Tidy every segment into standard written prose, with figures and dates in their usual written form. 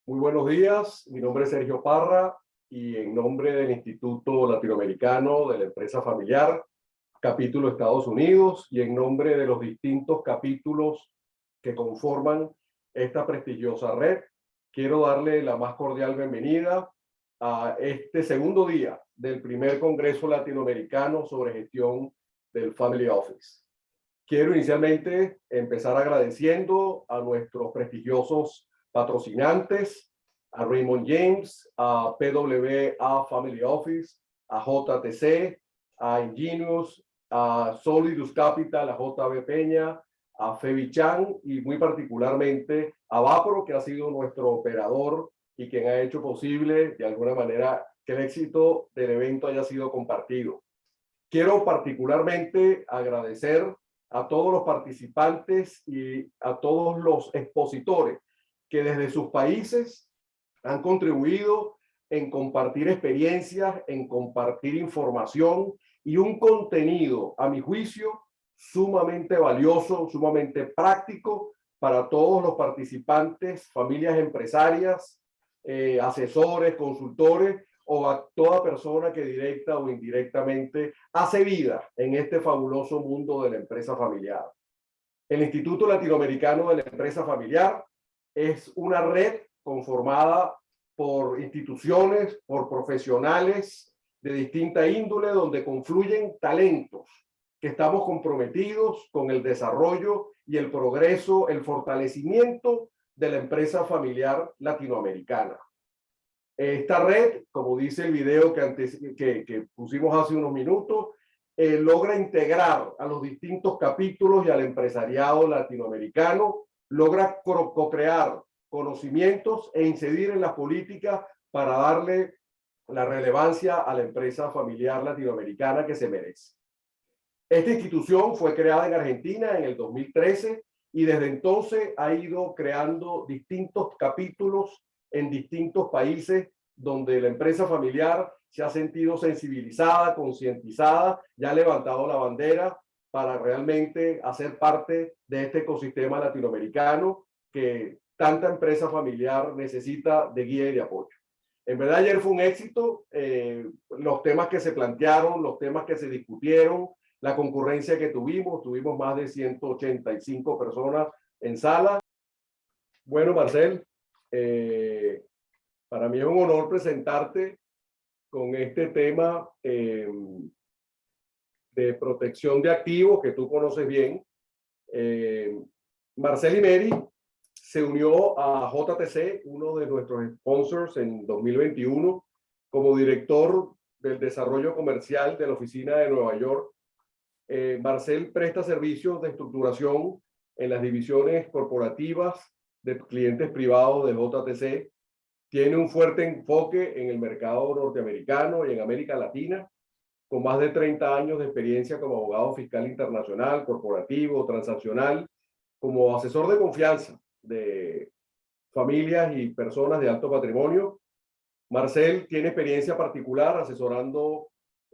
Muy buenos días, mi nombre es Sergio Parra y en nombre del Instituto Latinoamericano de la Empresa Familiar, capítulo Estados Unidos, y en nombre de los distintos capítulos que conforman esta prestigiosa red, quiero darle la más cordial bienvenida a este segundo día del primer Congreso Latinoamericano sobre gestión del Family Office. Quiero inicialmente empezar agradeciendo a nuestros prestigiosos patrocinantes, a Raymond James, a PWA Family Office, a JTC, a Ingenious, a Solidus Capital, a JB Peña, a Febichan y muy particularmente a Vapro, que ha sido nuestro operador y quien ha hecho posible de alguna manera que el éxito del evento haya sido compartido. Quiero particularmente agradecer a todos los participantes y a todos los expositores que desde sus países han contribuido en compartir experiencias, en compartir información y un contenido, a mi juicio, sumamente valioso, sumamente práctico para todos los participantes, familias empresarias, asesores, consultores o a toda persona que directa o indirectamente hace vida en este fabuloso mundo de la empresa familiar. El Instituto Latinoamericano de la Empresa Familiar es una red conformada por instituciones, por profesionales de distinta índole, donde confluyen talentos que estamos comprometidos con el desarrollo y el progreso, el fortalecimiento de la empresa familiar latinoamericana. Esta red, como dice el video que pusimos hace unos minutos, logra integrar a los distintos capítulos y al empresariado latinoamericano, logra co-crear conocimientos e incidir en las políticas para darle la relevancia a la empresa familiar latinoamericana que se merece. Esta institución fue creada en Argentina en el 2013 y desde entonces ha ido creando distintos capítulos en distintos países donde la empresa familiar se ha sentido sensibilizada, concientizada, ya ha levantado la bandera para realmente hacer parte de este ecosistema latinoamericano que tanta empresa familiar necesita de guía y de apoyo. En verdad ayer fue un éxito, los temas que se plantearon, los temas que se discutieron, la concurrencia que tuvimos más de 185 personas en sala. Bueno, Marcel, para mí es un honor presentarte con este tema de protección de activos que tú conoces bien. Marcel Imeri se unió a JTC, uno de nuestros sponsors en 2021, como director del desarrollo comercial de la oficina de Nueva York. Marcel presta servicios de estructuración en las divisiones corporativas de clientes privados de JTC. Tiene un fuerte enfoque en el mercado norteamericano y en América Latina, con más de 30 años de experiencia como abogado fiscal internacional, corporativo, transaccional, como asesor de confianza de familias y personas de alto patrimonio. Marcel tiene experiencia particular asesorando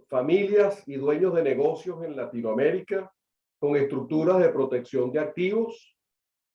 familias y dueños de negocios en Latinoamérica con estructuras de protección de activos,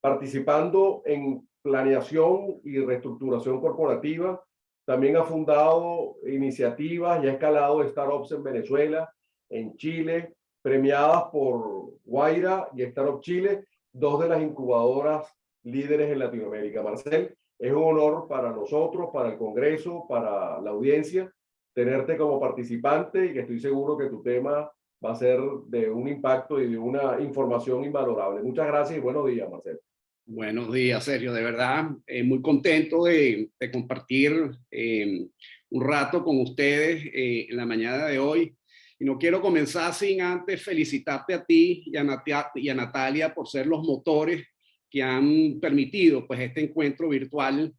participando en planeación y reestructuración corporativa. También ha fundado iniciativas y ha escalado startups en Venezuela, en Chile, premiadas por Guaira y Startup Chile, dos de las incubadoras líderes en Latinoamérica. Marcel, es un honor para nosotros, para el Congreso, para la audiencia, tenerte como participante y que estoy seguro que tu tema va a ser de un impacto y de una información invalorable. Muchas gracias y buenos días, Marcel. Buenos días, Sergio. De verdad, muy contento de compartir un rato con ustedes en la mañana de hoy. Y no quiero comenzar sin antes felicitarte a ti y a Natalia por ser los motores que han permitido pues, este encuentro virtual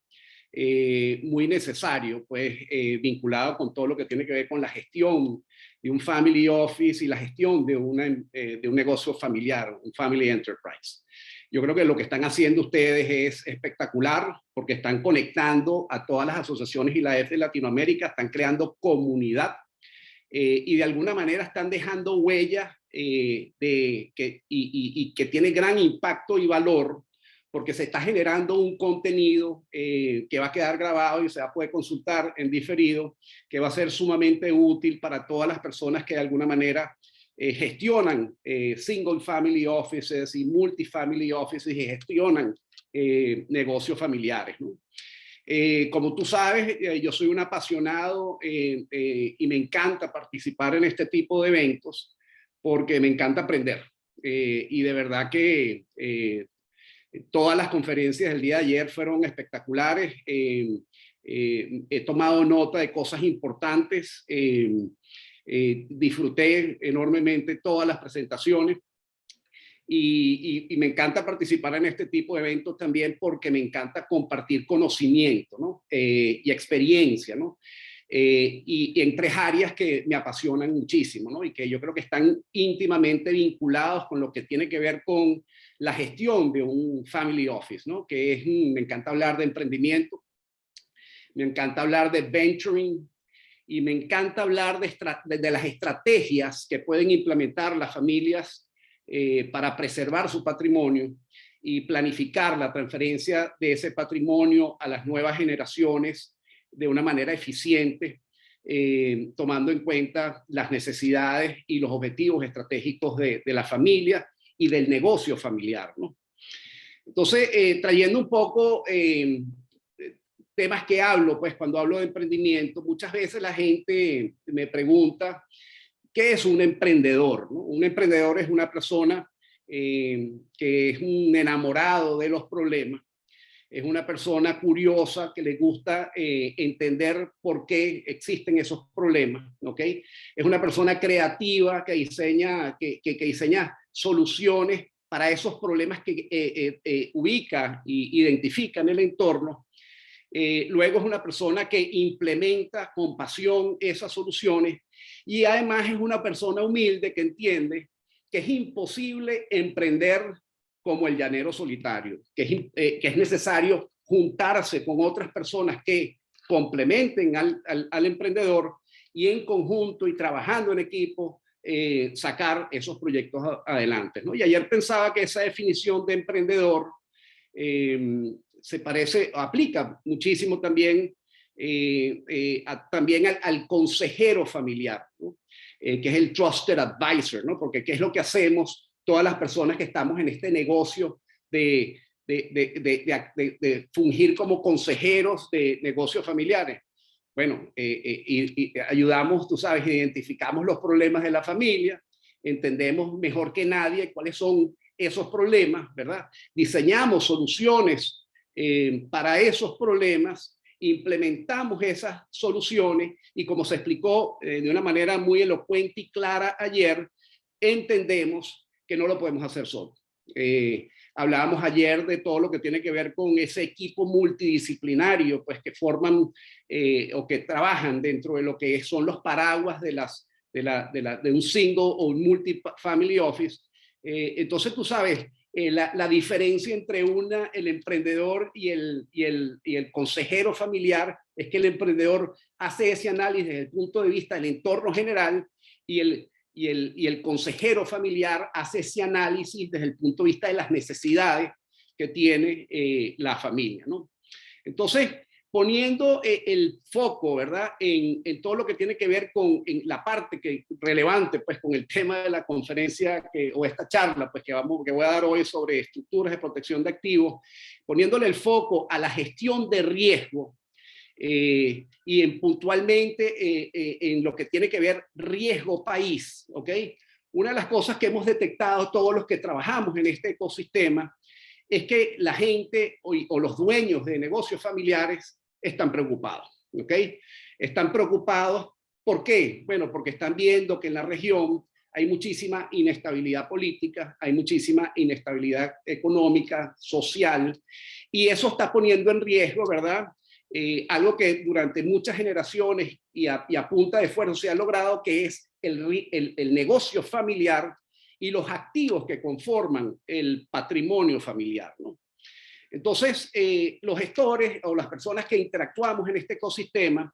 muy necesario, pues vinculado con todo lo que tiene que ver con la gestión de un family office y la gestión de un negocio familiar, un family enterprise. Yo creo que lo que están haciendo ustedes es espectacular porque están conectando a todas las asociaciones y la EF de Latinoamérica, están creando comunidad y de alguna manera están dejando huellas que tiene gran impacto y valor porque se está generando un contenido que va a quedar grabado y se va a poder consultar en diferido, que va a ser sumamente útil para todas las personas que de alguna manera gestionan single family offices y multifamily offices y gestionan negocios familiares, ¿no? Como tú sabes, yo soy un apasionado y me encanta participar en este tipo de eventos porque me encanta aprender. Y de verdad que todas las conferencias del día de ayer fueron espectaculares. He tomado nota de cosas importantes. Disfruté enormemente todas las presentaciones. Y me encanta participar en este tipo de eventos también porque me encanta compartir conocimiento, ¿no? Y experiencia, ¿no? Y en tres áreas que me apasionan muchísimo, ¿no? Y que yo creo que están íntimamente vinculados con lo que tiene que ver con la gestión de un family office, ¿no? Que es, me encanta hablar de emprendimiento, me encanta hablar de venturing, y me encanta hablar de las estrategias que pueden implementar las familias para preservar su patrimonio y planificar la transferencia de ese patrimonio a las nuevas generaciones de una manera eficiente, tomando en cuenta las necesidades y los objetivos estratégicos de la familia y del negocio familiar, ¿no? Entonces, trayendo un poco temas que hablo, pues cuando hablo de emprendimiento, muchas veces la gente me pregunta, ¿qué es un emprendedor, ¿no? Un emprendedor es una persona que es un enamorado de los problemas, es una persona curiosa que le gusta entender por qué existen esos problemas, ¿ok? Es una persona creativa que diseña soluciones para esos problemas que ubica e identifica en el entorno. Luego es una persona que implementa con pasión esas soluciones y además es una persona humilde que entiende que es imposible emprender como el llanero solitario, que es necesario juntarse con otras personas que complementen al emprendedor y en conjunto y trabajando en equipo sacar esos proyectos adelante, ¿no? Y ayer pensaba que esa definición de emprendedor se parece, aplica muchísimo también, también al consejero familiar, ¿no? Que es el trusted advisor, ¿no? Porque ¿qué es lo que hacemos todas las personas que estamos en este negocio de fungir como consejeros de negocios familiares? Bueno, y ayudamos, tú sabes, identificamos los problemas de la familia, entendemos mejor que nadie cuáles son esos problemas, ¿verdad? Diseñamos soluciones para esos problemas, implementamos esas soluciones y como se explicó de una manera muy elocuente y clara ayer, entendemos que no lo podemos hacer solos. Hablábamos ayer de todo lo que tiene que ver con ese equipo multidisciplinario, pues que forman o que trabajan dentro de lo que son los paraguas de un single o un multifamily office. Entonces tú sabes, la diferencia entre el emprendedor y el consejero familiar es que el emprendedor hace ese análisis desde el punto de vista del entorno general y el consejero familiar hace ese análisis desde el punto de vista de las necesidades que tiene la familia, ¿no? Entonces, poniendo el foco, ¿verdad?, en todo lo que tiene que ver con la parte relevante, pues, con el tema de la conferencia o esta charla, pues, que voy a dar hoy sobre estructuras de protección de activos, poniéndole el foco a la gestión de riesgo y puntualmente en lo que tiene que ver riesgo país, ¿ok? Una de las cosas que hemos detectado todos los que trabajamos en este ecosistema es que la gente o los dueños de negocios familiares están preocupados, ¿ok? Están preocupados, ¿por qué? Bueno, porque están viendo que en la región hay muchísima inestabilidad política, hay muchísima inestabilidad económica, social, y eso está poniendo en riesgo, ¿verdad? Algo que durante muchas generaciones y a punta de esfuerzo se ha logrado, que es el negocio familiar y los activos que conforman el patrimonio familiar, ¿no? Entonces, los gestores o las personas que interactuamos en este ecosistema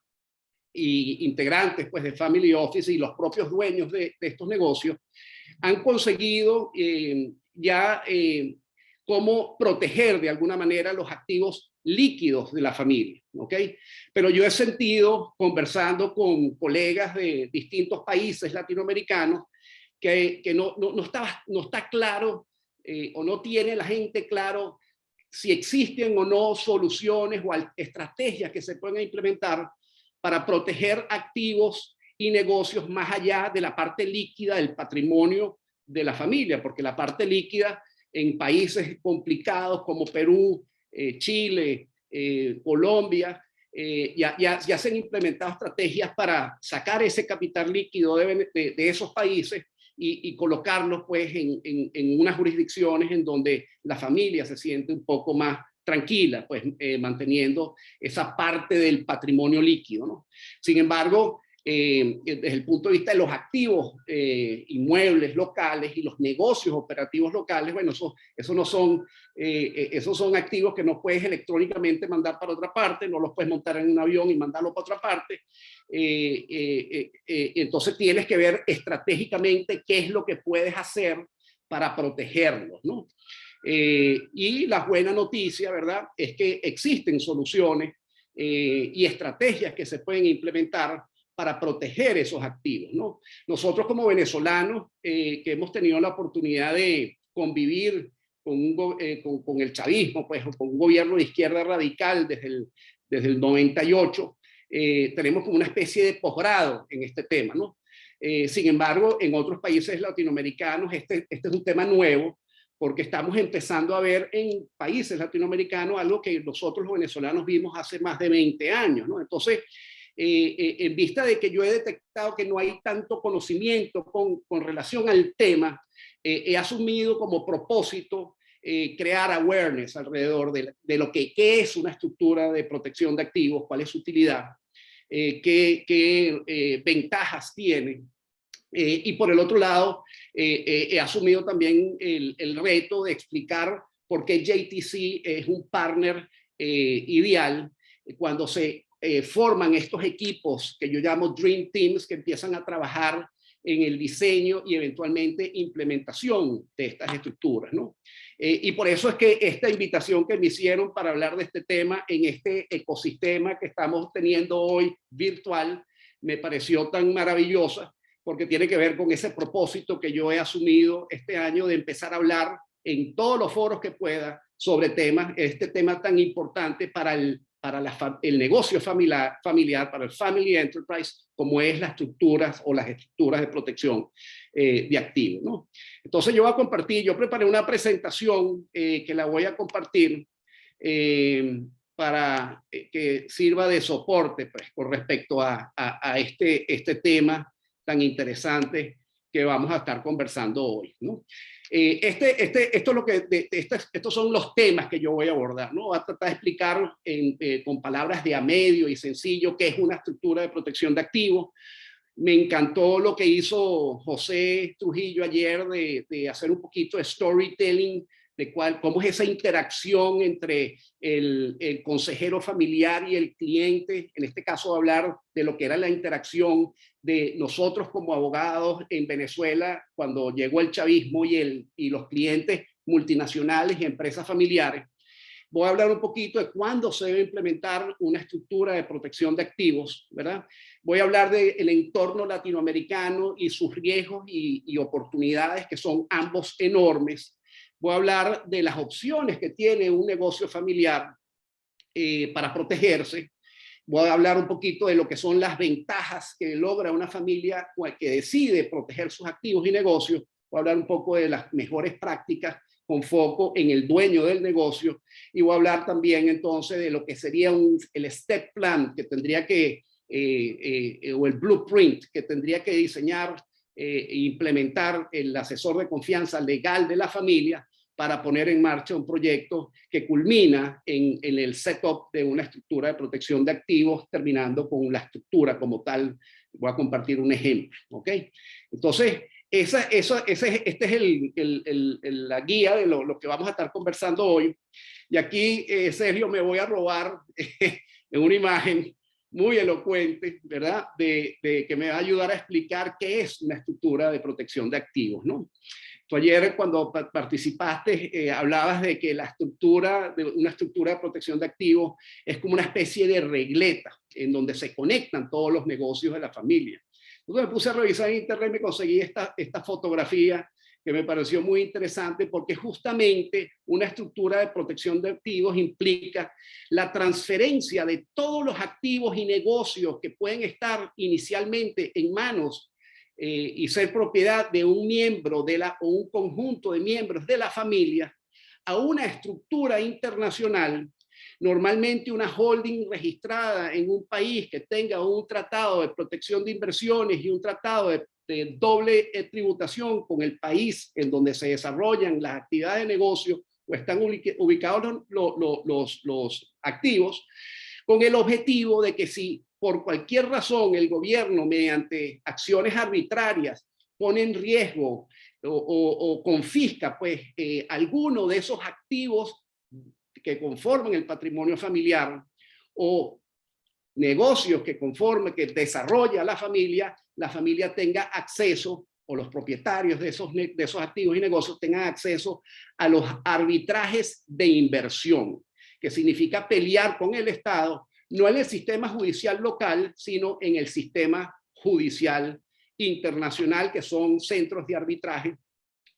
y integrantes, pues, de Family Office y los propios dueños de estos negocios han conseguido ya cómo proteger de alguna manera los activos líquidos de la familia, ¿ok? Pero yo he sentido, conversando con colegas de distintos países latinoamericanos, que no está claro o no tiene la gente claro si existen o no soluciones o estrategias que se pueden implementar para proteger activos y negocios más allá de la parte líquida del patrimonio de la familia, porque la parte líquida en países complicados como Perú, Chile, Colombia, ya se han implementado estrategias para sacar ese capital líquido de esos países y colocarlos pues en unas jurisdicciones en donde la familia se siente un poco más tranquila, pues manteniendo esa parte del patrimonio líquido, ¿no? Sin embargo, desde el punto de vista de los activos inmuebles locales y los negocios operativos locales, bueno, eso no son, esos son activos que no puedes electrónicamente mandar para otra parte, no los puedes montar en un avión y mandarlo para otra parte. Entonces tienes que ver estratégicamente qué es lo que puedes hacer para protegerlos, ¿no? Y la buena noticia, ¿verdad?, es que existen soluciones y estrategias que se pueden implementar para proteger esos activos, ¿no? Nosotros como venezolanos que hemos tenido la oportunidad de convivir con el chavismo, pues, con un gobierno de izquierda radical desde el 98, tenemos como una especie de posgrado en este tema, ¿no? Sin embargo, en otros países latinoamericanos este es un tema nuevo, porque estamos empezando a ver en países latinoamericanos algo que nosotros los venezolanos vimos hace más de 20 años, ¿no? Entonces, en vista de que yo he detectado que no hay tanto conocimiento con relación al tema, he asumido como propósito crear awareness alrededor de lo que es una estructura de protección de activos, cuál es su utilidad, qué ventajas tiene. Y por el otro lado, he asumido también el reto de explicar por qué JTC es un partner ideal cuando se forman estos equipos que yo llamo Dream Teams, que empiezan a trabajar en el diseño y eventualmente implementación de estas estructuras, ¿no? Y por eso es que esta invitación que me hicieron para hablar de este tema en este ecosistema que estamos teniendo hoy virtual me pareció tan maravillosa, porque tiene que ver con ese propósito que yo he asumido este año de empezar a hablar en todos los foros que pueda sobre este tema tan importante para el negocio familiar, para el family enterprise, como es las estructuras o las estructuras de protección de activos, ¿no? Entonces yo voy a compartir, yo preparé una presentación que la voy a compartir para que sirva de soporte, pues, con respecto a este tema tan interesante que vamos a estar conversando hoy, ¿no? Estos son los temas que yo voy a abordar, ¿no? Voy a tratar de explicar con palabras de a medio y sencillo qué es una estructura de protección de activos. Me encantó lo que hizo José Trujillo ayer de hacer un poquito de storytelling de cómo es esa interacción entre el consejero familiar y el cliente, en este caso hablar de lo que era la interacción de nosotros como abogados en Venezuela cuando llegó el chavismo y los clientes multinacionales y empresas familiares. Voy a hablar un poquito de cuándo se debe implementar una estructura de protección de activos, ¿verdad? Voy a hablar del entorno latinoamericano y sus riesgos y oportunidades, que son ambos enormes. Voy a hablar de las opciones que tiene un negocio familiar para protegerse. Voy a hablar un poquito de lo que son las ventajas que logra una familia que decide proteger sus activos y negocios. Voy a hablar un poco de las mejores prácticas con foco en el dueño del negocio. Y voy a hablar también entonces de lo que sería el step plan que tendría que, o el blueprint que tendría que diseñar e implementar el asesor de confianza legal de la familia para poner en marcha un proyecto que culmina en el setup de una estructura de protección de activos, terminando con la estructura como tal. Voy a compartir un ejemplo, ¿ok? Entonces, esta es la guía de lo que vamos a estar conversando hoy. Y aquí, Sergio, me voy a robar en una imagen muy elocuente, ¿verdad? De que me va a ayudar a explicar qué es una estructura de protección de activos, ¿no? Tú ayer cuando participaste hablabas de que la estructura de una estructura de protección de activos es como una especie de regleta en donde se conectan todos los negocios de la familia. Entonces me puse a revisar en internet y me conseguí esta fotografía que me pareció muy interesante porque justamente una estructura de protección de activos implica la transferencia de todos los activos y negocios que pueden estar inicialmente en manos y ser propiedad de un miembro o un conjunto de miembros de la familia a una estructura internacional, normalmente una holding registrada en un país que tenga un tratado de protección de inversiones y un tratado de doble tributación con el país en donde se desarrollan las actividades de negocio o están ubicados los activos, con el objetivo de que si por cualquier razón el gobierno mediante acciones arbitrarias pone en riesgo o confisca pues alguno de esos activos que conforman el patrimonio familiar o negocios que desarrolla la familia tenga acceso, o los propietarios de esos activos y negocios tengan acceso a los arbitrajes de inversión, que significa pelear con el Estado, no en el sistema judicial local, sino en el sistema judicial internacional, que son centros de arbitraje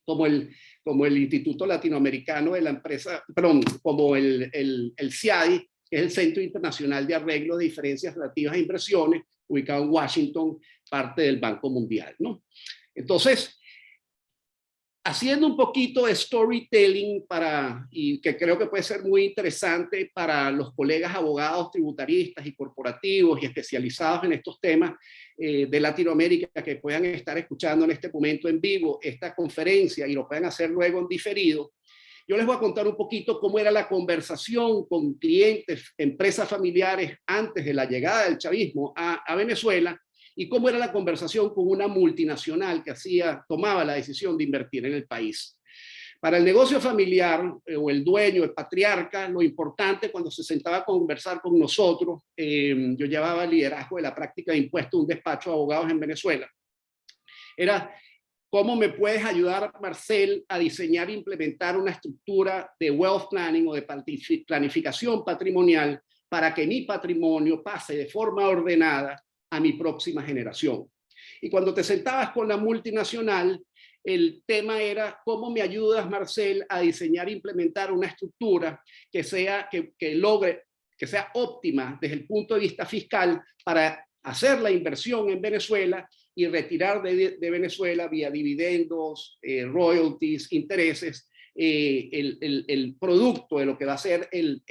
como el Instituto Latinoamericano de la Empresa, perdón, como el CIADI, que es el Centro Internacional de Arreglo de Diferencias Relativas a Inversiones, ubicado en Washington, parte del Banco Mundial, ¿no? Entonces, haciendo un poquito de storytelling y que creo que puede ser muy interesante para los colegas abogados tributaristas y corporativos y especializados en estos temas de Latinoamérica que puedan estar escuchando en este momento en vivo esta conferencia y lo puedan hacer luego en diferido, yo les voy a contar un poquito cómo era la conversación con clientes, empresas familiares antes de la llegada del chavismo a Venezuela y cómo era la conversación con una multinacional que tomaba la decisión de invertir en el país. Para el negocio familiar o el dueño, el patriarca, lo importante cuando se sentaba a conversar con nosotros, yo llevaba el liderazgo de la práctica de impuestos, un despacho de abogados en Venezuela, era: ¿cómo me puedes ayudar, Marcel, a diseñar e implementar una estructura de wealth planning o de planificación patrimonial para que mi patrimonio pase de forma ordenada a mi próxima generación? Y cuando te sentabas con la multinacional, el tema era: ¿cómo me ayudas, Marcel, a diseñar e implementar una estructura que sea óptima desde el punto de vista fiscal para hacer la inversión en Venezuela y retirar de Venezuela vía dividendos, royalties, intereses, el producto de lo que va a ser el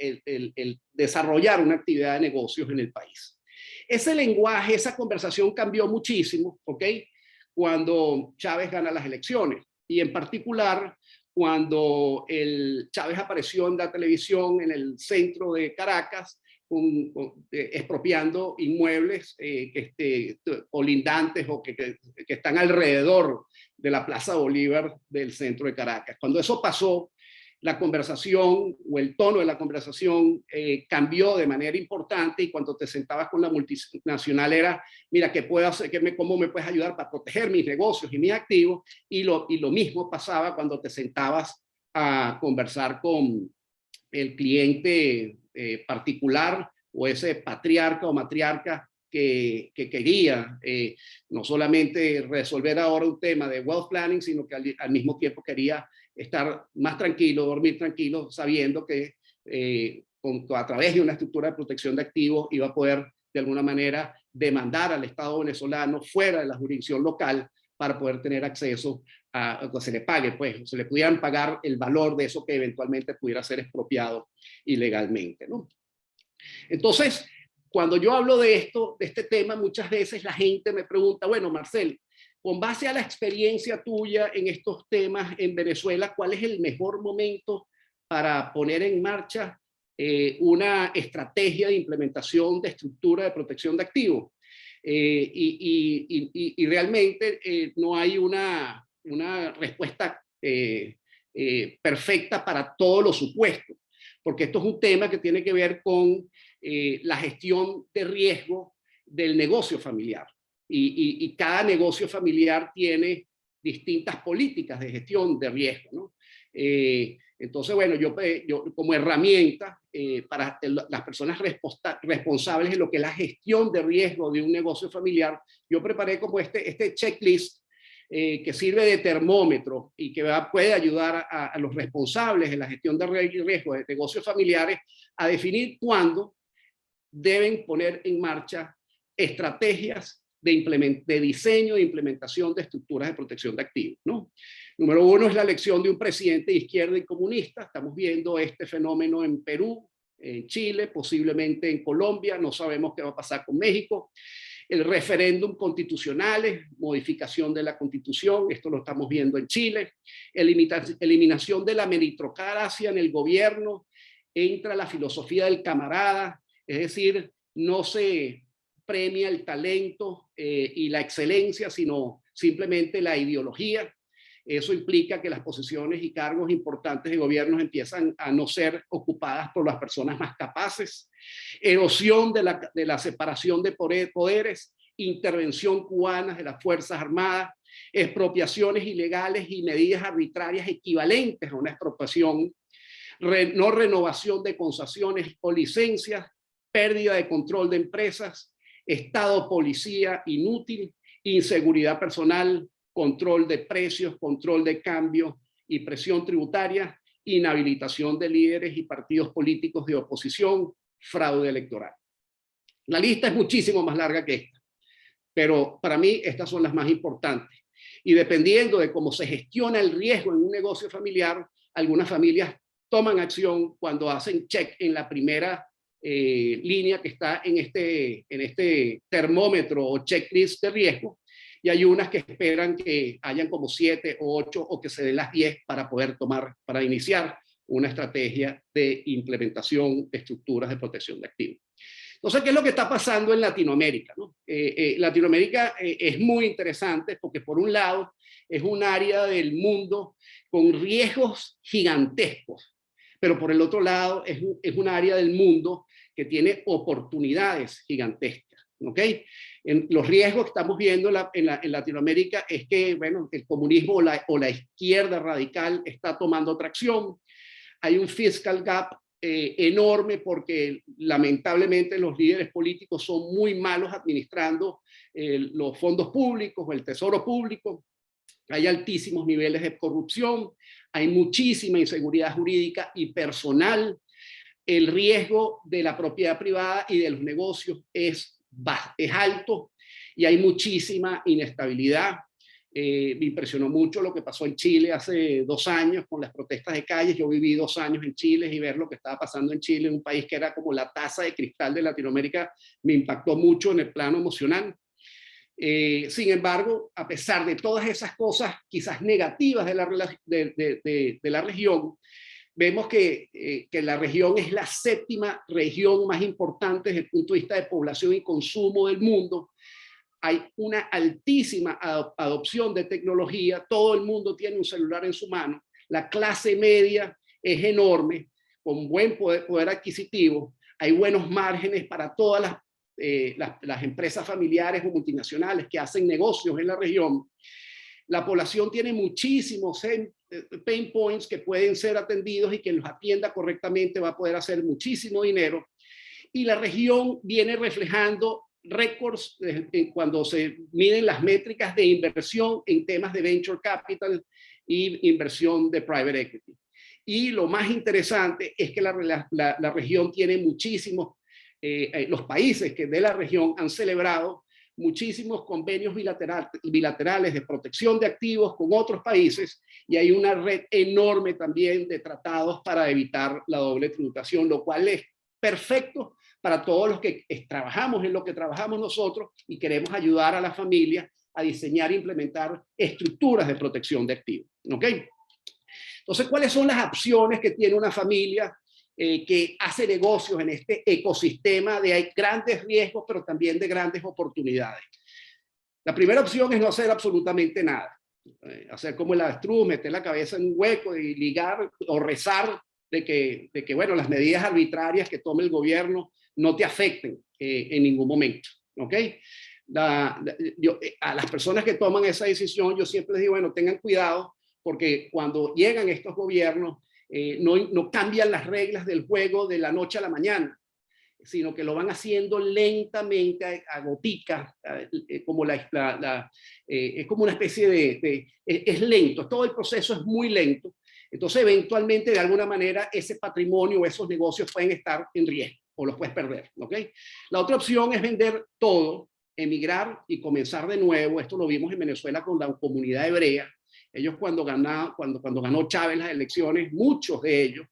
desarrollar una actividad de negocios en el país? Ese lenguaje, esa conversación cambió muchísimo, ¿ok? Cuando Chávez gana las elecciones y en particular cuando Chávez apareció en la televisión en el centro de Caracas expropiando inmuebles colindantes o que están alrededor de la Plaza Bolívar del centro de Caracas. Cuando eso pasó, la conversación o el tono de la conversación cambió de manera importante y cuando te sentabas con la multinacional era: mira, ¿qué puedo hacer? ¿Cómo me puedes ayudar para proteger mis negocios y mis activos? Y lo mismo pasaba cuando te sentabas a conversar con el cliente particular o ese patriarca o matriarca que quería no solamente resolver ahora un tema de wealth planning, sino que al mismo tiempo quería estar más tranquilo, dormir tranquilo, sabiendo que a través de una estructura de protección de activos iba a poder de alguna manera demandar al Estado venezolano fuera de la jurisdicción local para poder tener acceso a que se le pague, pues, se le pudieran pagar el valor de eso que eventualmente pudiera ser expropiado ilegalmente, ¿no? Entonces, cuando yo hablo de este tema, muchas veces la gente me pregunta: bueno, Marcel, con base a la experiencia tuya en estos temas en Venezuela, ¿cuál es el mejor momento para poner en marcha una estrategia de implementación de estructura de protección de activos? Y realmente no hay una respuesta perfecta para todos los supuestos, porque esto es un tema que tiene que ver con la gestión de riesgo del negocio familiar. Y cada negocio familiar tiene distintas políticas de gestión de riesgo, ¿no? Entonces, bueno, yo como herramienta para las personas responsables de lo que es la gestión de riesgo de un negocio familiar, yo preparé como este checklist que sirve de termómetro y que puede ayudar a los responsables de la gestión de riesgo de negocios familiares a definir cuándo deben poner en marcha estrategias de diseño e implementación de estructuras de protección de activos, ¿no? Número uno es la elección de un presidente de izquierda y comunista. Estamos viendo este fenómeno en Perú, en Chile, posiblemente en Colombia. No sabemos qué va a pasar con México. El referéndum constitucionales, modificación de la constitución, esto lo estamos viendo en Chile. Eliminación de la meritocracia en el gobierno. Entra la filosofía del camarada, es decir, no se premia el talento y la excelencia, sino simplemente la ideología. Eso implica que las posiciones y cargos importantes de gobiernos empiezan a no ser ocupadas por las personas más capaces. Erosión de la separación de poderes, intervención cubana de las Fuerzas Armadas, expropiaciones ilegales y medidas arbitrarias equivalentes a una expropiación, no renovación de concesiones o licencias, pérdida de control de empresas, Estado policía inútil, inseguridad personal, control de precios, control de cambio y presión tributaria, inhabilitación de líderes y partidos políticos de oposición, fraude electoral. La lista es muchísimo más larga que esta, pero para mí estas son las más importantes. Y dependiendo de cómo se gestiona el riesgo en un negocio familiar, algunas familias toman acción cuando hacen check en la primera línea que está en este termómetro o checklist de riesgo, y hay unas que esperan que hayan como 7 o 8 o que se den las 10 para iniciar una estrategia de implementación de estructuras de protección de activos. Entonces, ¿qué es lo que está pasando en Latinoamérica, ¿no? Latinoamérica es muy interesante porque por un lado es un área del mundo con riesgos gigantescos, pero por el otro lado es un área del mundo que tiene oportunidades gigantescas, ¿ok? Los riesgos que estamos viendo en Latinoamérica es que, bueno, el comunismo o la izquierda radical está tomando tracción. Hay un fiscal gap enorme porque lamentablemente los líderes políticos son muy malos administrando los fondos públicos o el tesoro público. Hay altísimos niveles de corrupción, hay muchísima inseguridad jurídica y personal. El riesgo de la propiedad privada y de los negocios es alto y hay muchísima inestabilidad. Me impresionó mucho lo que pasó en Chile hace 2 años con las protestas de calles. Yo viví 2 años en Chile y ver lo que estaba pasando en Chile, un país que era como la taza de cristal de Latinoamérica, me impactó mucho en el plano emocional. Sin embargo, a pesar de todas esas cosas quizás negativas de la región, vemos que la región es la 7ª región más importante desde el punto de vista de población y consumo del mundo. Hay una altísima adopción de tecnología, todo el mundo tiene un celular en su mano, la clase media es enorme, con buen poder adquisitivo, hay buenos márgenes para todas las empresas familiares o multinacionales que hacen negocios en la región. La población tiene muchísimos pain points que pueden ser atendidos y quien los atienda correctamente va a poder hacer muchísimo dinero. Y la región viene reflejando récords cuando se miden las métricas de inversión en temas de venture capital y inversión de private equity. Y lo más interesante es que la región tiene muchísimos, los países que de la región han celebrado muchísimos convenios bilaterales de protección de activos con otros países, y hay una red enorme también de tratados para evitar la doble tributación, lo cual es perfecto para todos los que trabajamos en lo que trabajamos nosotros y queremos ayudar a la familia a diseñar e implementar estructuras de protección de activos. ¿Ok? Entonces, ¿cuáles son las opciones que tiene una familia que hace negocios en este ecosistema de grandes riesgos, pero también de grandes oportunidades? La primera opción es no hacer absolutamente nada. Hacer como el avestruz, meter la cabeza en un hueco y ligar o rezar de que bueno, las medidas arbitrarias que tome el gobierno no te afecten en ningún momento, ¿ok? A las personas que toman esa decisión, yo siempre les digo, bueno, tengan cuidado, porque cuando llegan estos gobiernos, no cambian las reglas del juego de la noche a la mañana, sino que lo van haciendo lentamente, a gotica, como es como una especie es lento, todo el proceso es muy lento. Entonces, eventualmente, de alguna manera, ese patrimonio o esos negocios pueden estar en riesgo o los puedes perder, ¿ok? La otra opción es vender todo, emigrar y comenzar de nuevo. Esto lo vimos en Venezuela con la comunidad hebrea. Ellos cuando ganó Chávez las elecciones, muchos de ellos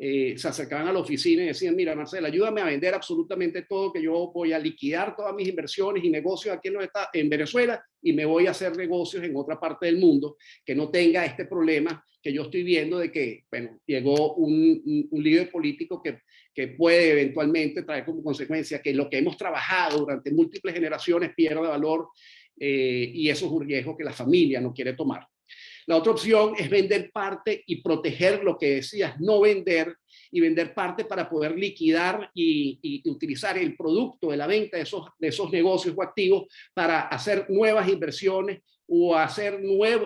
se acercaban a la oficina y decían, mira, Marcela, ayúdame a vender absolutamente todo, que yo voy a liquidar todas mis inversiones y negocios aquí en Venezuela y me voy a hacer negocios en otra parte del mundo que no tenga este problema que yo estoy viendo de que, bueno, llegó un líder político que puede eventualmente traer como consecuencia que lo que hemos trabajado durante múltiples generaciones pierda valor, y eso es un riesgo que la familia no quiere tomar. La otra opción es vender parte y proteger lo que decías, no vender, y vender parte para poder liquidar y utilizar el producto de la venta de esos negocios o activos para hacer nuevas inversiones o hacer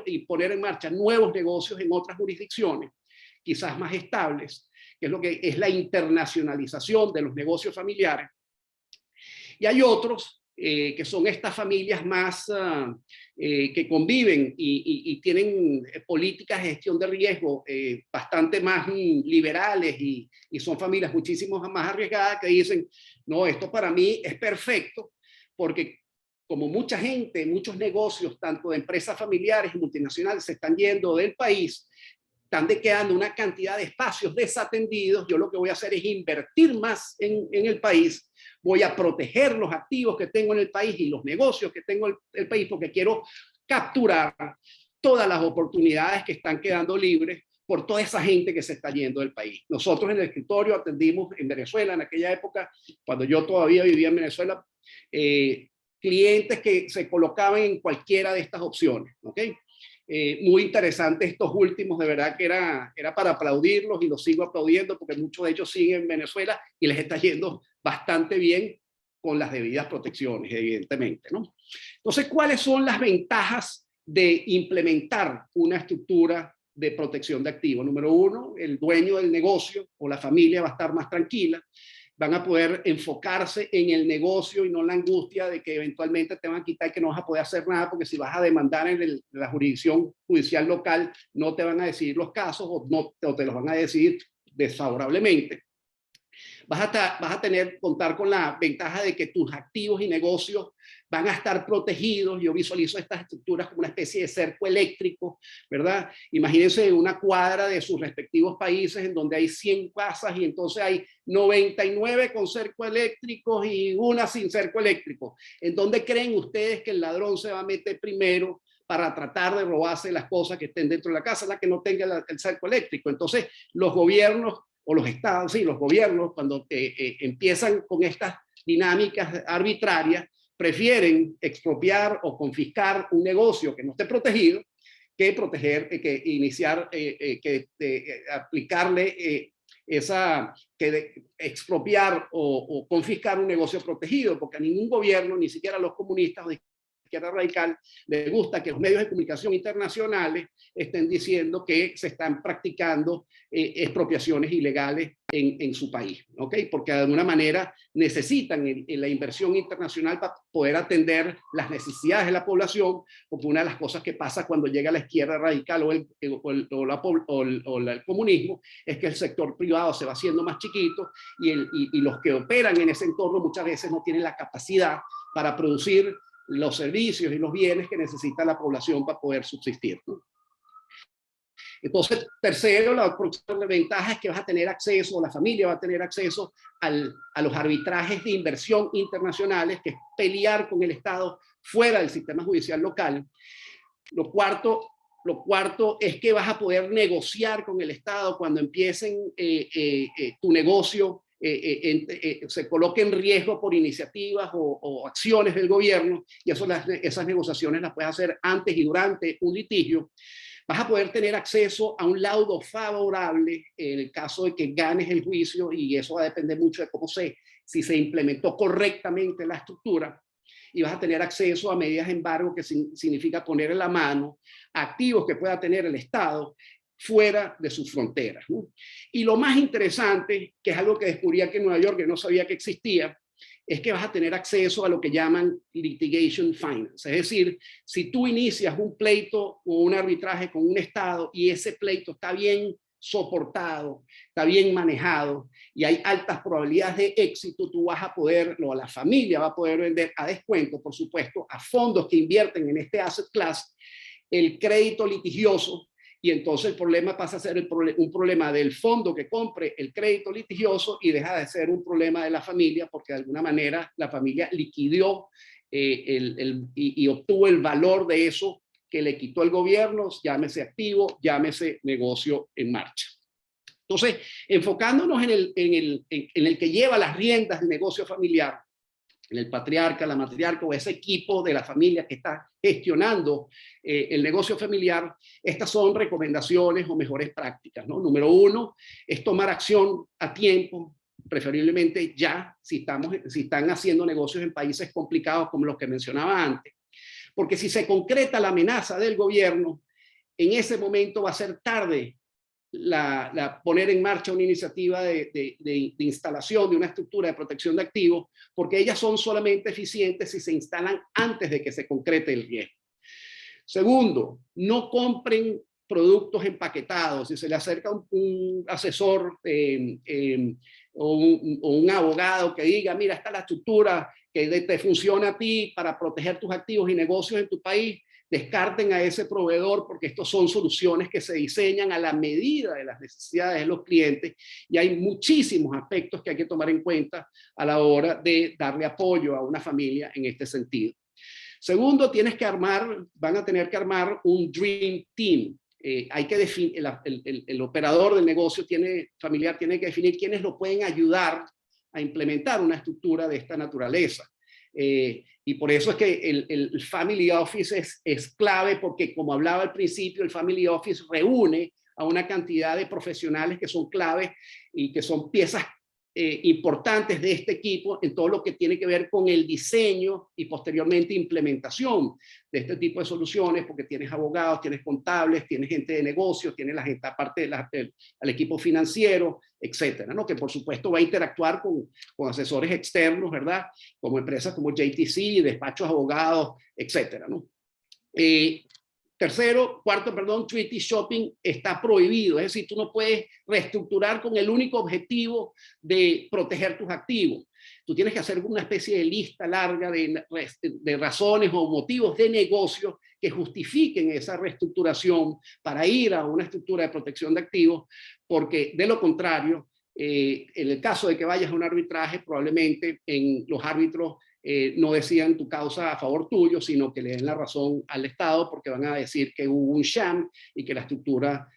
y poner en marcha nuevos negocios en otras jurisdicciones, quizás más estables, que es lo que es la internacionalización de los negocios familiares. Y hay otros que son estas familias más que conviven y tienen políticas de gestión de riesgo bastante más liberales y son familias muchísimo más arriesgadas que dicen, no, esto para mí es perfecto porque como mucha gente, muchos negocios, tanto de empresas familiares y multinacionales se están yendo del país, están quedando una cantidad de espacios desatendidos, yo lo que voy a hacer es invertir más en el país, voy a proteger los activos que tengo en el país y los negocios que tengo en el país porque quiero capturar todas las oportunidades que están quedando libres por toda esa gente que se está yendo del país. Nosotros en el escritorio atendimos en Venezuela, en aquella época, cuando yo todavía vivía en Venezuela, clientes que se colocaban en cualquiera de estas opciones, ¿ok? Muy interesante estos últimos, de verdad que era para aplaudirlos y los sigo aplaudiendo porque muchos de ellos siguen en Venezuela y les está yendo bastante bien con las debidas protecciones, evidentemente, ¿no? Entonces, ¿cuáles son las ventajas de implementar una estructura de protección de activos? Número uno, el dueño del negocio o la familia va a estar más tranquila, van a poder enfocarse en el negocio y no en la angustia de que eventualmente te van a quitar y que no vas a poder hacer nada porque si vas a demandar en la jurisdicción judicial local no te van a decidir los casos o te los van a decidir desfavorablemente. Vas a contar con la ventaja de que tus activos y negocios van a estar protegidos. Yo visualizo estas estructuras como una especie de cerco eléctrico, ¿verdad? Imagínense una cuadra de sus respectivos países en donde hay 100 casas y entonces hay 99 con cerco eléctrico y una sin cerco eléctrico. ¿En dónde creen ustedes que el ladrón se va a meter primero para tratar de robarse las cosas que estén dentro de la casa, la que no tenga el cerco eléctrico? Entonces, los gobiernos o los estados, sí, los gobiernos, cuando empiezan con estas dinámicas arbitrarias, prefieren expropiar o confiscar un negocio que no esté protegido que proteger, que iniciar, aplicarle expropiar o confiscar un negocio protegido, porque a ningún gobierno, ni siquiera a los comunistas o de izquierda radical, les gusta que los medios de comunicación internacionales estén diciendo que se están practicando expropiaciones ilegales en su país, ¿ok? Porque de alguna manera necesitan la inversión internacional para poder atender las necesidades de la población, porque una de las cosas que pasa cuando llega la izquierda radical o el comunismo es que el sector privado se va haciendo más chiquito y los que operan en ese entorno muchas veces no tienen la capacidad para producir los servicios y los bienes que necesita la población para poder subsistir, ¿no? Entonces, tercero, la ventaja es que vas a tener acceso, la familia va a tener acceso a los arbitrajes de inversión internacionales, que es pelear con el Estado fuera del sistema judicial local. Lo cuarto es que vas a poder negociar con el Estado cuando empiecen tu negocio, se coloque en riesgo por iniciativas o acciones del gobierno, y esas negociaciones las puedes hacer antes y durante un litigio. Vas a poder tener acceso a un laudo favorable en el caso de que ganes el juicio, y eso va a depender mucho de cómo se si se implementó correctamente la estructura, y vas a tener acceso a medidas de embargo, que significa poner en la mano activos que pueda tener el Estado fuera de sus fronteras, ¿no? Y lo más interesante, que es algo que descubrí aquí en Nueva York, que no sabía que existía, es que vas a tener acceso a lo que llaman litigation finance. Es decir, si tú inicias un pleito o un arbitraje con un Estado y ese pleito está bien soportado, está bien manejado y hay altas probabilidades de éxito, tú vas a poder, o la familia va a poder vender a descuento, por supuesto, a fondos que invierten en este asset class, el crédito litigioso. Y entonces el problema pasa a ser un problema del fondo que compre el crédito litigioso y deja de ser un problema de la familia, porque de alguna manera la familia liquidó y obtuvo el valor de eso que le quitó el gobierno, llámese activo, llámese negocio en marcha. Entonces, enfocándonos en el que lleva las riendas del negocio familiar, en el patriarca, la matriarca o ese equipo de la familia que está gestionando el negocio familiar, estas son recomendaciones o mejores prácticas, ¿no? Número uno, es tomar acción a tiempo, preferiblemente ya, si están haciendo negocios en países complicados como los que mencionaba antes, porque si se concreta la amenaza del gobierno, en ese momento va a ser tarde poner en marcha una iniciativa de instalación de una estructura de protección de activos, porque ellas son solamente eficientes si se instalan antes de que se concrete el riesgo. Segundo, no compren productos empaquetados. Si se le acerca un asesor o un abogado que diga, mira, esta es la estructura que te funciona a ti para proteger tus activos y negocios en tu país, descarten a ese proveedor, porque estos son soluciones que se diseñan a la medida de las necesidades de los clientes y hay muchísimos aspectos que hay que tomar en cuenta a la hora de darle apoyo a una familia en este sentido. Segundo, van a tener que armar un Dream Team. Hay que definir, el operador del negocio familiar tiene que definir quiénes lo pueden ayudar a implementar una estructura de esta naturaleza. Y por eso es que el Family Office es clave, porque como hablaba al principio, el Family Office reúne a una cantidad de profesionales que son claves y que son piezas importantes de este equipo en todo lo que tiene que ver con el diseño y posteriormente implementación de este tipo de soluciones, porque tienes abogados, tienes contables, tienes gente de negocios, tienes la gente aparte del equipo financiero, etcétera, ¿no? Que por supuesto va a interactuar con asesores externos, ¿verdad? Como empresas como JTC, despachos de abogados, etcétera, ¿no? Cuarto, treaty shopping está prohibido, es decir, tú no puedes reestructurar con el único objetivo de proteger tus activos. Tú tienes que hacer una especie de lista larga de razones o motivos de negocio que justifiquen esa reestructuración para ir a una estructura de protección de activos, porque de lo contrario, en el caso de que vayas a un arbitraje, probablemente los árbitros no decidan tu causa a favor tuyo, sino que le den la razón al Estado, porque van a decir que hubo un sham y que la estructura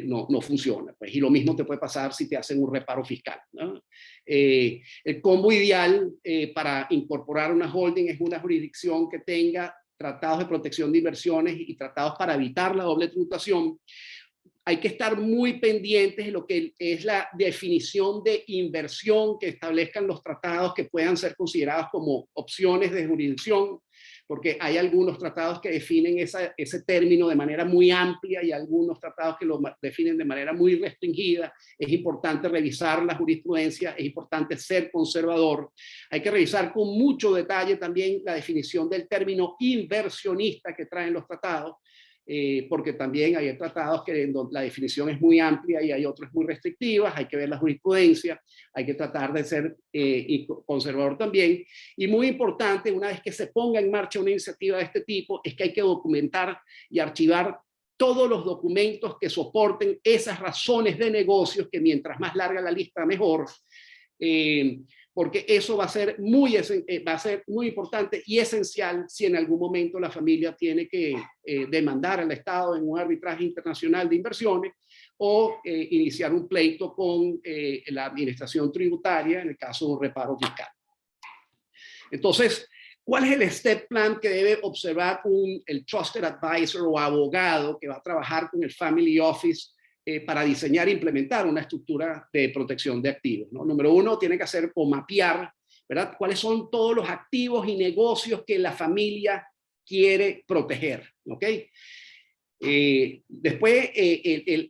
no funciona. Pues, y lo mismo te puede pasar si te hacen un reparo fiscal, ¿no? El combo ideal para incorporar una holding es una jurisdicción que tenga tratados de protección de inversiones y tratados para evitar la doble tributación. Hay que estar muy pendientes de lo que es la definición de inversión que establezcan los tratados que puedan ser considerados como opciones de jurisdicción, porque hay algunos tratados que definen ese término de manera muy amplia y algunos tratados que lo definen de manera muy restringida. Es importante revisar la jurisprudencia, es importante ser conservador. Hay que revisar con mucho detalle también la definición del término inversionista que traen los tratados, porque también hay tratados que la definición es muy amplia y hay otras muy restrictivas. Hay que ver la jurisprudencia, hay que tratar de ser conservador también. Y muy importante, una vez que se ponga en marcha una iniciativa de este tipo, es que hay que documentar y archivar todos los documentos que soporten esas razones de negocios, que mientras más larga la lista, mejor. Porque eso va a ser muy importante y esencial si en algún momento la familia tiene que demandar al Estado en un arbitraje internacional de inversiones o iniciar un pleito con la administración tributaria en el caso de un reparo fiscal. Entonces, ¿cuál es el step plan que debe observar el trusted advisor o abogado que va a trabajar con el Family Office para diseñar e implementar una estructura de protección de activos, ¿no? Número uno, tiene que hacer o mapear ¿verdad? ¿Cuáles son todos los activos y negocios que la familia quiere proteger? ¿Ok? Después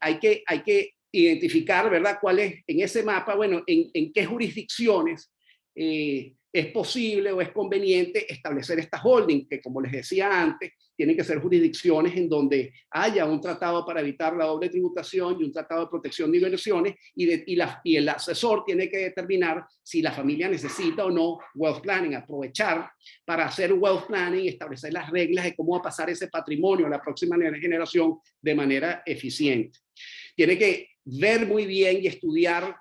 hay que identificar, ¿verdad? ¿Cuál es en ese mapa? Bueno, en qué jurisdicciones es posible o es conveniente establecer estas holdings, que como les decía antes, tienen que ser jurisdicciones en donde haya un tratado para evitar la doble tributación y un tratado de protección de inversiones, y el asesor tiene que determinar si la familia necesita o no wealth planning, aprovechar para hacer wealth planning y establecer las reglas de cómo va a pasar ese patrimonio a la próxima generación de manera eficiente. Tiene que ver muy bien y estudiar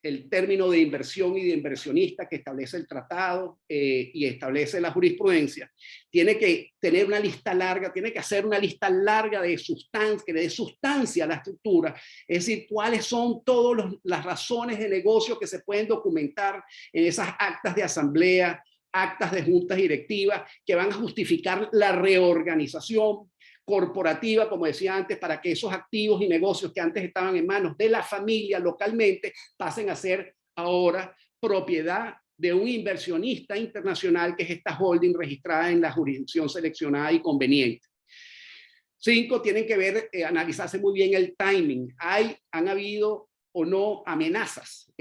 el término de inversión y de inversionista que establece el tratado y establece la jurisprudencia. Tiene que tener una lista larga, tiene que hacer una lista larga de sustancia, que le dé sustancia a la estructura, es decir, cuáles son todas las razones de negocio que se pueden documentar en esas actas de asamblea, actas de juntas directivas, que van a justificar la reorganización corporativa, como decía antes, para que esos activos y negocios que antes estaban en manos de la familia localmente pasen a ser ahora propiedad de un inversionista internacional, que es esta holding registrada en la jurisdicción seleccionada y conveniente. 5, tienen que ver, analizarse muy bien el timing. Han habido o no amenazas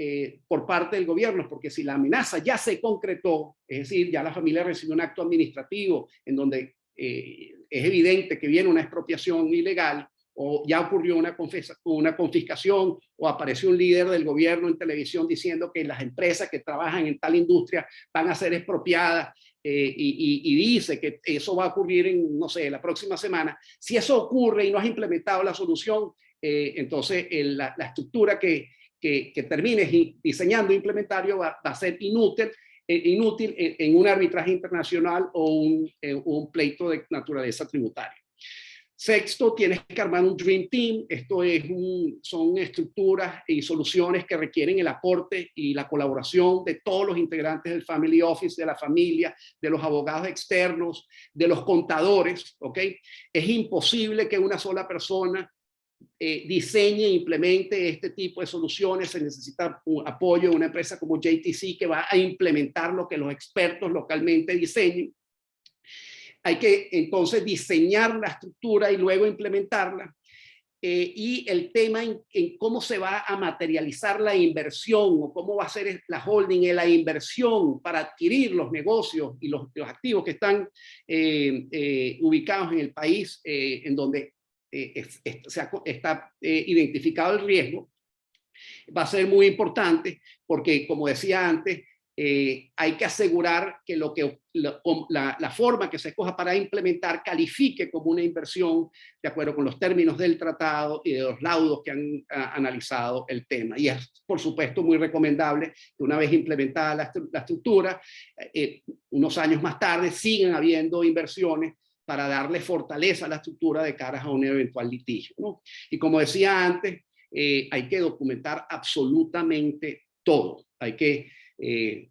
por parte del gobierno, porque si la amenaza ya se concretó, es decir, ya la familia recibió un acto administrativo en donde es evidente que viene una expropiación ilegal, o ya ocurrió una confiscación, o apareció un líder del gobierno en televisión diciendo que las empresas que trabajan en tal industria van a ser expropiadas, y dice que eso va a ocurrir en, no sé, la próxima semana. Si eso ocurre y no has implementado la solución, entonces la estructura que termines diseñando e implementario va a ser inútil en un arbitraje internacional o un pleito de naturaleza tributaria. 6, tienes que armar un Dream Team. Esto son estructuras y soluciones que requieren el aporte y la colaboración de todos los integrantes del Family Office, de la familia, de los abogados externos, de los contadores, ¿ok? Es imposible que una sola persona diseñe e implemente este tipo de soluciones. Se necesita apoyo de una empresa como JTC, que va a implementar lo que los expertos localmente diseñen. Hay que entonces diseñar la estructura y luego implementarla. Y el tema en cómo se va a materializar la inversión, o cómo va a ser la holding en la inversión para adquirir los negocios y los activos que están ubicados en el país en donde está identificado el riesgo, va a ser muy importante, porque como decía antes, hay que asegurar que la forma que se escoja para implementar califique como una inversión de acuerdo con los términos del tratado y de los laudos que han analizado el tema. Y es, por supuesto, muy recomendable que una vez implementada la estructura, unos años más tarde sigan habiendo inversiones para darle fortaleza a la estructura de cara a un eventual litigio, ¿no? Y como decía antes, hay que documentar absolutamente todo. Hay que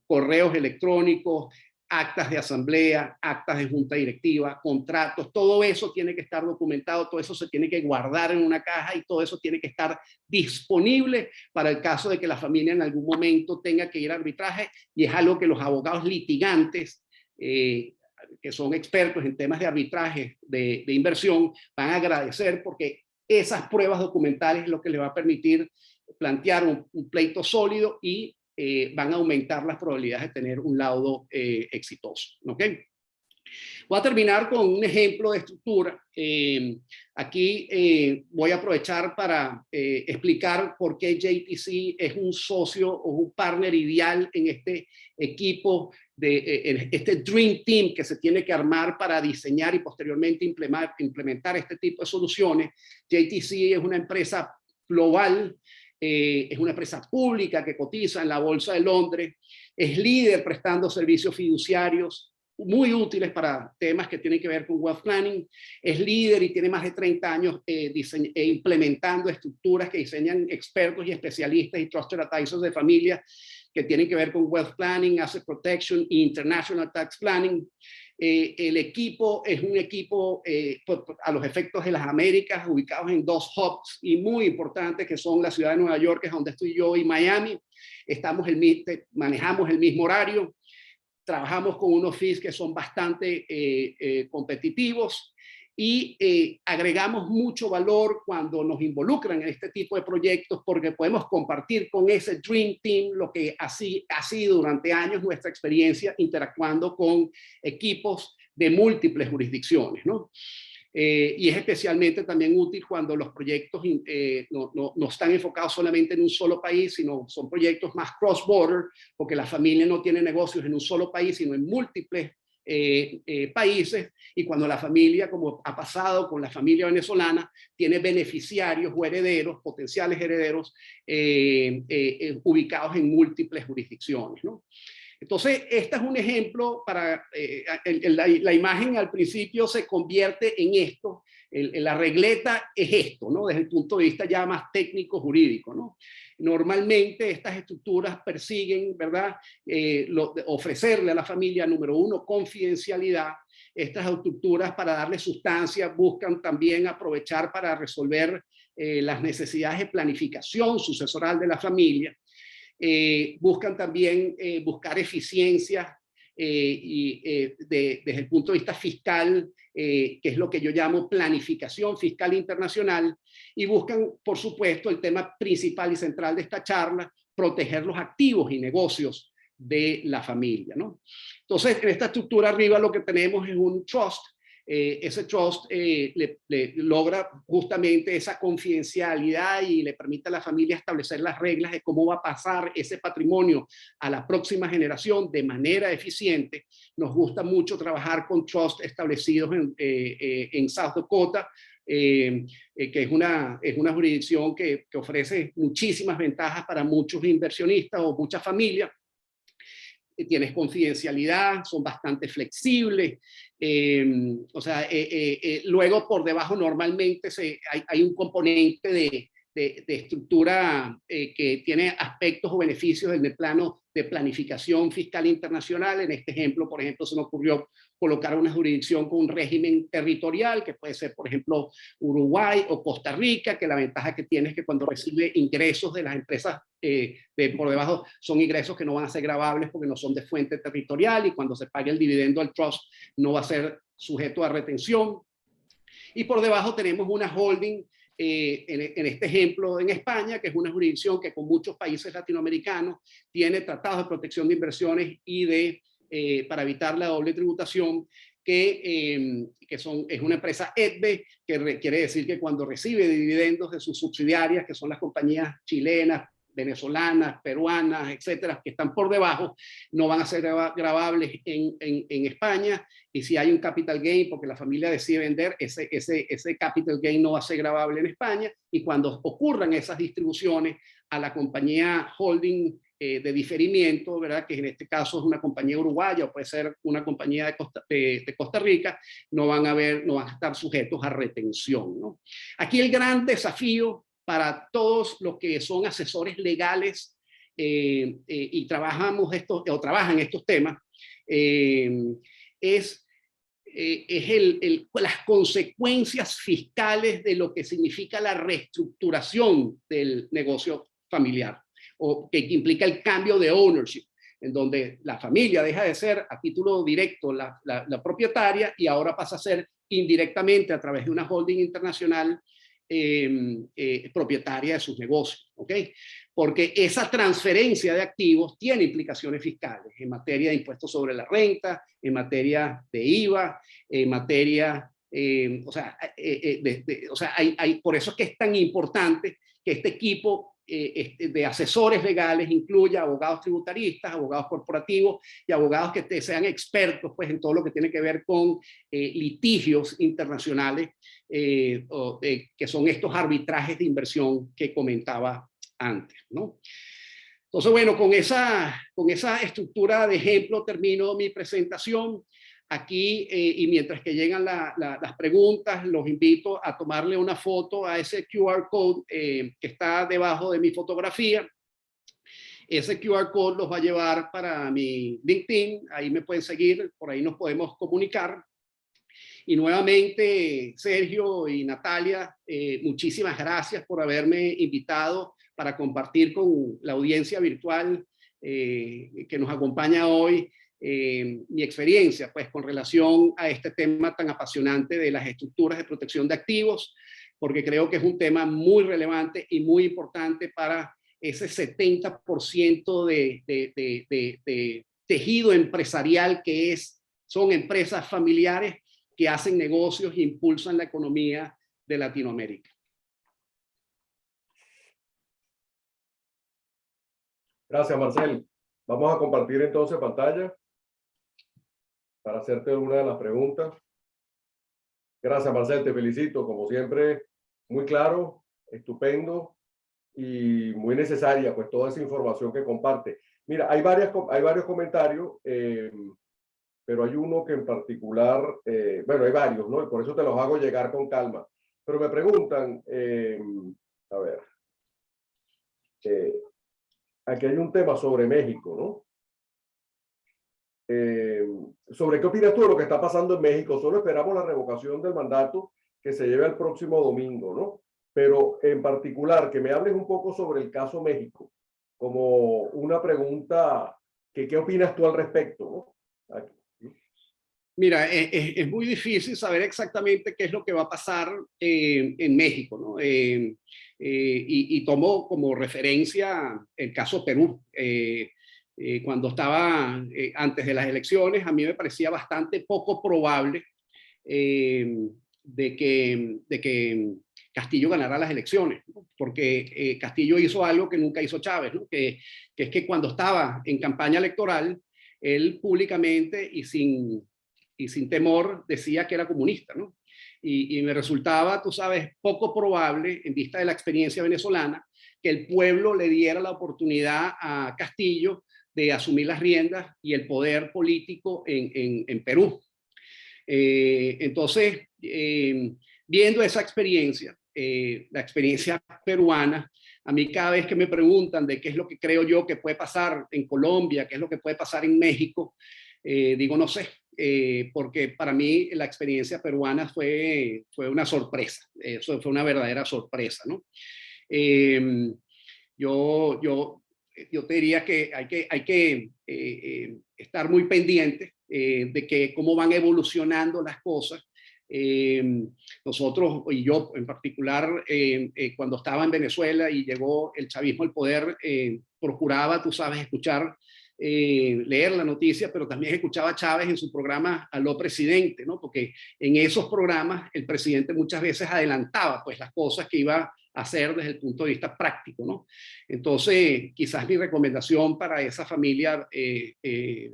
correos electrónicos, actas de asamblea, actas de junta directiva, contratos, todo eso tiene que estar documentado, todo eso se tiene que guardar en una caja, y todo eso tiene que estar disponible para el caso de que la familia en algún momento tenga que ir a arbitraje, y es algo que los abogados litigantes, que son expertos en temas de arbitraje de inversión, van a agradecer, porque esas pruebas documentales es lo que les va a permitir plantear un pleito sólido, y van a aumentar las probabilidades de tener un laudo exitoso. ¿Okay? Voy a terminar con un ejemplo de estructura. Aquí voy a aprovechar para explicar por qué JTC es un socio o un partner ideal en este equipo, en este Dream Team que se tiene que armar para diseñar y posteriormente implementar este tipo de soluciones. JTC es una empresa global. Es una empresa pública que cotiza en la Bolsa de Londres, es líder prestando servicios fiduciarios muy útiles para temas que tienen que ver con wealth planning, es líder y tiene más de 30 años implementando estructuras que diseñan expertos y especialistas y trusted advisors de familia que tienen que ver con wealth planning, asset protection e international tax planning. El equipo es un equipo a los efectos de las Américas, ubicados en 2 hubs y muy importantes, que son la ciudad de Nueva York, que es donde estoy yo, y Miami. Manejamos el mismo horario, trabajamos con unos fees que son bastante competitivos, y agregamos mucho valor cuando nos involucran en este tipo de proyectos, porque podemos compartir con ese Dream Team lo que así ha sido durante años nuestra experiencia interactuando con equipos de múltiples jurisdicciones, ¿no? Y es especialmente también útil cuando los proyectos no están enfocados solamente en un solo país, sino son proyectos más cross-border, porque la familia no tiene negocios en un solo país, sino en múltiples países, y cuando la familia, como ha pasado con la familia venezolana, tiene beneficiarios o herederos, potenciales herederos, ubicados en múltiples jurisdicciones, ¿no? Entonces, este es un ejemplo para, la imagen al principio se convierte en esto, la regleta es esto, ¿no? Desde el punto de vista ya más técnico-jurídico, ¿no? Normalmente estas estructuras persiguen, ¿verdad? Ofrecerle a la familia, número uno, confidencialidad. Estas estructuras, para darle sustancia, buscan también aprovechar para resolver las necesidades de planificación sucesoral de la familia. Buscan también buscar eficiencias desde el punto de vista fiscal, que es lo que yo llamo planificación fiscal internacional, y buscan, por supuesto, el tema principal y central de esta charla, proteger los activos y negocios de la familia, ¿no? Entonces, en esta estructura arriba lo que tenemos es un trust. Ese trust le logra justamente esa confidencialidad y le permite a la familia establecer las reglas de cómo va a pasar ese patrimonio a la próxima generación de manera eficiente. Nos gusta mucho trabajar con trust establecidos en South Dakota, que es una jurisdicción que ofrece muchísimas ventajas para muchos inversionistas o muchas familias. Tienes confidencialidad, son bastante flexibles, luego por debajo normalmente hay un componente de estructura que tiene aspectos o beneficios en el plano de planificación fiscal internacional. En este ejemplo, por ejemplo, se me ocurrió colocar una jurisdicción con un régimen territorial, que puede ser, por ejemplo, Uruguay o Costa Rica, que la ventaja que tiene es que cuando recibe ingresos de las empresas por debajo, son ingresos que no van a ser gravables porque no son de fuente territorial, y cuando se pague el dividendo al trust no va a ser sujeto a retención. Y por debajo tenemos una holding, en este ejemplo en España, que es una jurisdicción que con muchos países latinoamericanos tiene tratados de protección de inversiones y para evitar la doble tributación, es una empresa EDBE, que quiere decir que cuando recibe dividendos de sus subsidiarias, que son las compañías chilenas, venezolanas, peruanas, etcétera, que están por debajo, no van a ser gravables en España. Y si hay un capital gain porque la familia decide vender, ese capital gain no va a ser gravable en España. Y cuando ocurran esas distribuciones a la compañía holding de diferimiento, ¿verdad?, que en este caso es una compañía uruguaya o puede ser una compañía de Costa Rica, no van a estar sujetos a retención, ¿no? Aquí el gran desafío para todos los que son asesores legales y trabajan estos temas, es las consecuencias fiscales de lo que significa la reestructuración del negocio familiar, o que implica el cambio de ownership, en donde la familia deja de ser a título directo la propietaria y ahora pasa a ser indirectamente a través de una holding internacional propietaria de sus negocios, ¿ok? Porque esa transferencia de activos tiene implicaciones fiscales en materia de impuestos sobre la renta, en materia de IVA, en materia, por eso es que es tan importante que este equipo de asesores legales incluya abogados tributaristas, abogados corporativos y abogados que sean expertos, pues, en todo lo que tiene que ver con litigios internacionales, que son estos arbitrajes de inversión que comentaba antes, ¿no? Entonces, bueno, con esa estructura de ejemplo termino mi presentación. Aquí, y mientras que llegan las preguntas, los invito a tomarle una foto a ese QR code que está debajo de mi fotografía. Ese QR code los va a llevar para mi LinkedIn, ahí me pueden seguir, por ahí nos podemos comunicar. Y nuevamente, Sergio y Natalia, muchísimas gracias por haberme invitado para compartir con la audiencia virtual que nos acompaña hoy mi experiencia pues, con relación a este tema tan apasionante de las estructuras de protección de activos, porque creo que es un tema muy relevante y muy importante para ese 70% de tejido empresarial que son empresas familiares que hacen negocios e impulsan la economía de Latinoamérica. Gracias, Marcel. Vamos a compartir entonces pantalla para hacerte una de las preguntas. Gracias, Marcel, te felicito. Como siempre, muy claro, estupendo y muy necesaria, pues toda esa información que comparte. Mira, hay varios comentarios, pero hay uno que en particular, bueno, hay varios, ¿no? Y por eso te los hago llegar con calma. Pero me preguntan, a ver, aquí hay un tema sobre México, ¿no? ¿Sobre qué opinas tú de lo que está pasando en México? Solo esperamos la revocación del mandato que se lleve el próximo domingo, ¿no? Pero en particular, que me hables un poco sobre el caso México, como una pregunta, ¿qué opinas tú al respecto, ¿no? Aquí. Mira, es muy difícil saber exactamente qué es lo que va a pasar en México, ¿no? Y tomo como referencia el caso Perú. Cuando estaba antes de las elecciones, a mí me parecía bastante poco probable de que Castillo ganara las elecciones, ¿no? Porque Castillo hizo algo que nunca hizo Chávez, ¿no? Que es que cuando estaba en campaña electoral, él públicamente y sin temor decía que era comunista, ¿no? Y me resultaba, tú sabes, poco probable, en vista de la experiencia venezolana, que el pueblo le diera la oportunidad a Castillo de asumir las riendas y el poder político en Perú. Entonces, viendo esa experiencia, la experiencia peruana, a mí cada vez que me preguntan de qué es lo que creo yo que puede pasar en Colombia, qué es lo que puede pasar en México, digo no sé, porque para mí la experiencia peruana fue una sorpresa, eso fue una verdadera sorpresa, ¿no? Yo te diría que hay que estar muy pendiente de que cómo van evolucionando las cosas. Nosotros, y yo en particular, cuando estaba en Venezuela y llegó el chavismo al poder, procuraba, tú sabes, escuchar, leer la noticia, pero también escuchaba a Chávez en su programa Aló Presidente, ¿no? Porque en esos programas el presidente muchas veces adelantaba pues las cosas que iba a hacer desde el punto de vista práctico, ¿no? Entonces, quizás mi recomendación para esa familia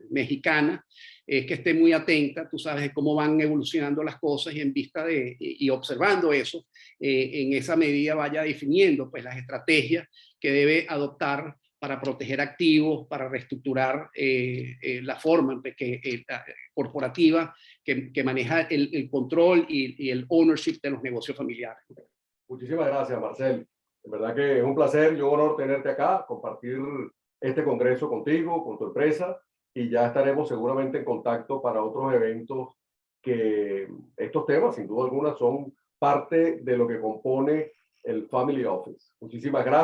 mexicana es que esté muy atenta, tú sabes, de cómo van evolucionando las cosas y en vista de, y observando eso, en esa medida vaya definiendo pues las estrategias que debe adoptar para proteger activos, para reestructurar la forma corporativa que maneja el control y el ownership de los negocios familiares. Muchísimas gracias, Marcel. En verdad que es un placer y un honor tenerte acá, compartir este congreso contigo, con tu empresa, y ya estaremos seguramente en contacto para otros eventos que estos temas, sin duda alguna, son parte de lo que compone el Family Office. Muchísimas gracias.